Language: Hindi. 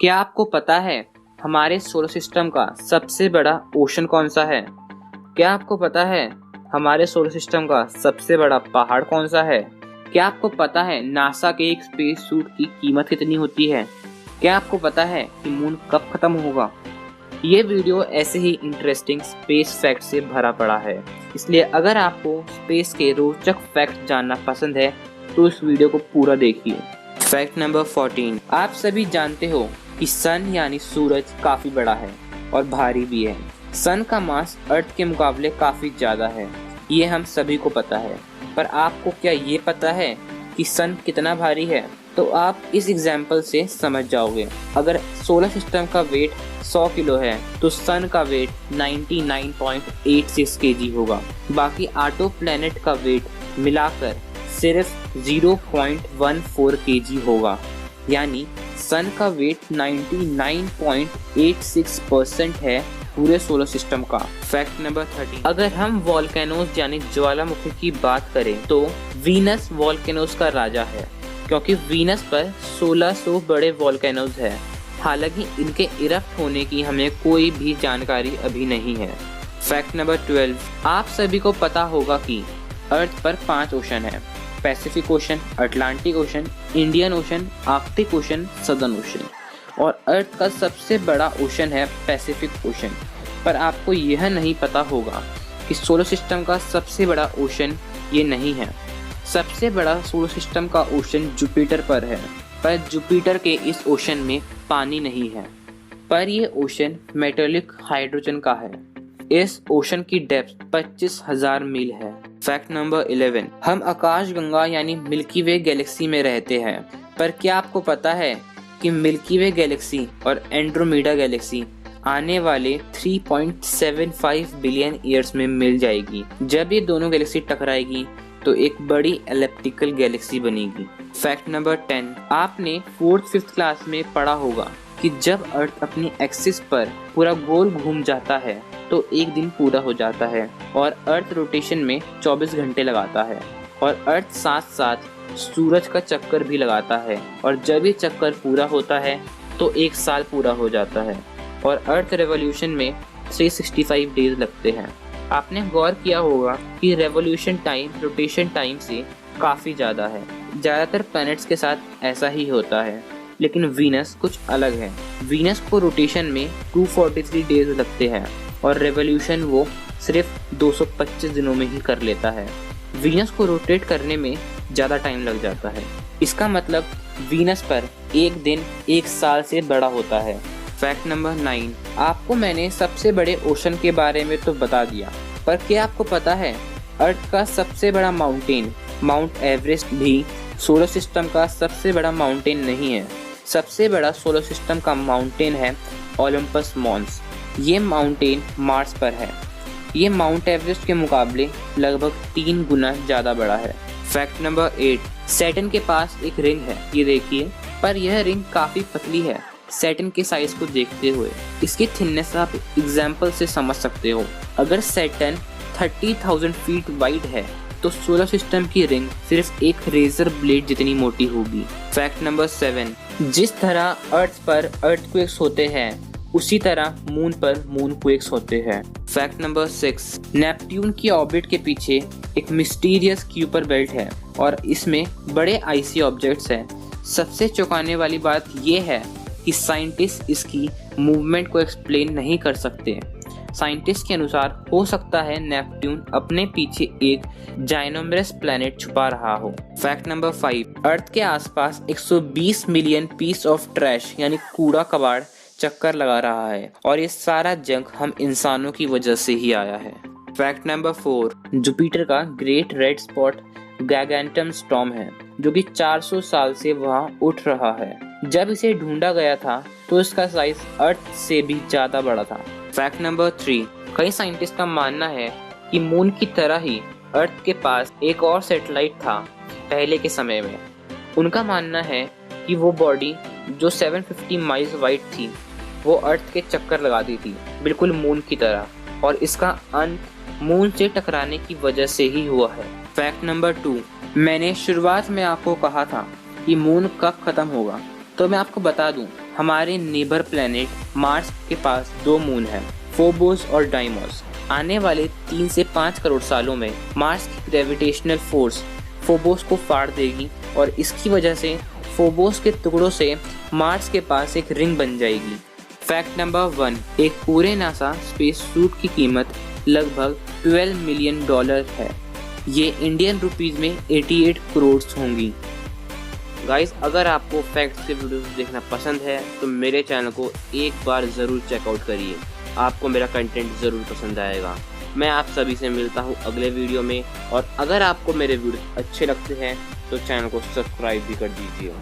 क्या आपको पता है हमारे सोलर सिस्टम का सबसे बड़ा ओशन कौन सा है? क्या आपको पता है हमारे सोलर सिस्टम का सबसे बड़ा पहाड़ कौन सा है? क्या आपको पता है नासा के एक स्पेस सूट की कीमत कितनी होती है? क्या आपको पता है कि मून कब खत्म होगा? ये वीडियो ऐसे ही इंटरेस्टिंग स्पेस फैक्ट से भरा पड़ा है, इसलिए अगर आपको स्पेस के रोचक फैक्ट जानना पसंद है तो इस वीडियो को पूरा देखिए। फैक्ट नंबर 14, आप सभी जानते हो कि सन यानी सूरज काफी बड़ा है और भारी भी है। सन का मास अर्थ के मुकाबले काफी ज्यादा है, ये हम सभी को पता है। पर आपको क्या ये पता है कि सन कितना भारी है? तो आप इस एग्जाम्पल से समझ जाओगे। अगर सोलर सिस्टम का वेट 100 किलो है तो सन का वेट 99.86 केजी होगा। बाकी आठों प्लेनेट का वेट मिलाकर सिर्फ 0.14 केजी होगा, यानी सन का वेट 99.86% है पूरे सोलर सिस्टम का। फैक्ट नंबर 13, अगर हम वोल्केनोज यानी ज्वालामुखी की बात करें तो वीनस वोल्केनोज का राजा है, क्योंकि वीनस पर 1600 बड़े वोल्केनोज हैं। हालांकि इनके इरप्ट होने की हमें कोई भी जानकारी अभी नहीं है। फैक्ट नंबर 12, आप सभी को पता होगा कि अर्थ पर 5 ओशन है: Pacific ocean, Atlantic ocean, Indian ocean, Arctic ocean, southern ocean. और अर्थ का सबसे बड़ा ओशन है पैसिफिक ओशन। पर आपको यह नहीं पता होगा कि सोलर सिस्टम का सबसे बड़ा ओशन ये नहीं है। सबसे बड़ा सोलर सिस्टम का ओशन जुपिटर पर है, पर जुपिटर के इस ओशन में पानी नहीं है, पर यह ओशन मेटालिक हाइड्रोजन का है। इस ओशन की डेप्थ 25,000 मील है। फैक्ट नंबर 11, हम आकाशगंगा यानी मिल्की वे गैलेक्सी में रहते हैं, पर क्या आपको पता है कि मिल्की वे गैलेक्सी और एंड्रोमेडा गैलेक्सी आने वाले 3.75 बिलियन ईयर्स में मिल जाएगी। जब ये दोनों गैलेक्सी टकराएगी तो एक बड़ी एलिप्टिकल गैलेक्सी बनेगी। फैक्ट नंबर 10, आपने 4th-5th क्लास में पढ़ा होगा कि जब अर्थ अपनी एक्सिस पर पूरा गोल घूम जाता है तो एक दिन पूरा हो जाता है, और अर्थ रोटेशन में 24 घंटे लगाता है, और अर्थ साथ साथ सूरज का चक्कर भी लगाता है, और जब ये चक्कर पूरा होता है तो एक साल पूरा हो जाता है, और अर्थ रेवोल्यूशन में 365 डेज लगते हैं। आपने गौर किया होगा कि रेवोल्यूशन टाइम रोटेशन टाइम से काफ़ी ज़्यादा है। ज़्यादातर प्लैनेट्स के साथ ऐसा ही होता है, लेकिन वीनस कुछ अलग है। वीनस को रोटेशन में 243 डेज लगते हैं और रेवोल्यूशन वो सिर्फ 225 दिनों में ही कर लेता है। वीनस को रोटेट करने में ज़्यादा टाइम लग जाता है। इसका मतलब वीनस पर एक दिन एक साल से बड़ा होता है। फैक्ट नंबर 9, आपको मैंने सबसे बड़े ओशन के बारे में तो बता दिया, पर क्या आपको पता है अर्थ का सबसे बड़ा माउंटेन माउंट एवरेस्ट भी सोलर सिस्टम का सबसे बड़ा माउंटेन नहीं है। सबसे बड़ा सोलर सिस्टम का माउंटेन है ओलंपस मॉन्स। ये माउंटेन मार्स पर है। ये माउंट एवरेस्ट के मुकाबले लगभग 3 गुना ज़्यादा बड़ा है। फैक्ट नंबर 8, सैटर्न के पास एक रिंग है, ये देखिए, पर यह रिंग काफ़ी पतली है। सैटर्न के साइज को देखते हुए इसकी थिननेस आप एग्जाम्पल से समझ सकते हो। अगर सैटर्न 30,000 फीट वाइड है तो सोलर सिस्टम की रिंग सिर्फ एक रेजर ब्लेड जितनी मोटी होगी। फैक्ट नंबर 7, जिस तरह अर्थ पर अर्थक्वेक्स होते हैं उसी तरह मून पर मूनक्वेक्स होते हैं। फैक्ट नंबर 6, नेपट्यून की ऑर्बिट के पीछे एक मिस्टीरियस क्यूपर बेल्ट है और इसमें बड़े आइसी ऑब्जेक्ट्स हैं। सबसे चौंकाने वाली बात यह है कि साइंटिस्ट इसकी मूवमेंट को एक्सप्लेन नहीं कर सकते। साइंटिस्ट के अनुसार हो सकता है नेपट्यून अपने पीछे एक जाइनोमरस प्लैनेट छुपा रहा हो। फैक्ट नंबर 5, अर्थ के आसपास 120 मिलियन पीस ऑफ ट्रैश यानी कूड़ा कबाड़ चक्कर लगा रहा है, और ये सारा जंक हम इंसानों की वजह से ही आया है। फैक्ट नंबर 4, जुपिटर का ग्रेट रेड स्पॉट गैगेंटम स्टॉर्म है, जो कि 400 साल से वहां उठ रहा है। जब इसे ढूंढा गया था तो इसका साइज अर्थ से भी ज्यादा बड़ा था। फैक्ट नंबर 3, कई साइंटिस्ट का मानना है कि मून की तरह ही अर्थ के पास एक और सैटेलाइट था पहले के समय में। उनका मानना है कि वो बॉडी जो 750 माइल्स वाइड थी वो अर्थ के चक्कर लगाती थी, बिल्कुल मून की तरह, और इसका अंत मून से टकराने की वजह से ही हुआ है। फैक्ट नंबर 2, मैंने शुरुआत में आपको कहा था कि मून कब खत्म होगा, तो मैं आपको बता दूं, हमारे नेबर प्लेनेट मार्स के पास 2 मून है, फोबोस और डाइमोस। आने वाले 3 से 5 करोड़ सालों में मार्स की ग्रेविटेशनल फोर्स फोबोस को फाड़ देगी और इसकी वजह से फोबोस के टुकड़ों से मार्स के पास एक रिंग बन जाएगी। फैक्ट नंबर 1, एक पूरे नासा स्पेस सूट की कीमत लगभग $12 मिलियन है। ये इंडियन रुपीस में 88 करोड़ होंगी। गाइस, अगर आपको फैक्ट्स के वीडियोस देखना पसंद है तो मेरे चैनल को एक बार ज़रूर चेकआउट करिए, आपको मेरा कंटेंट ज़रूर पसंद आएगा। मैं आप सभी से मिलता हूँ अगले वीडियो में, और अगर आपको मेरे वीडियो अच्छे लगते हैं तो चैनल को सब्सक्राइब भी कर दीजिए।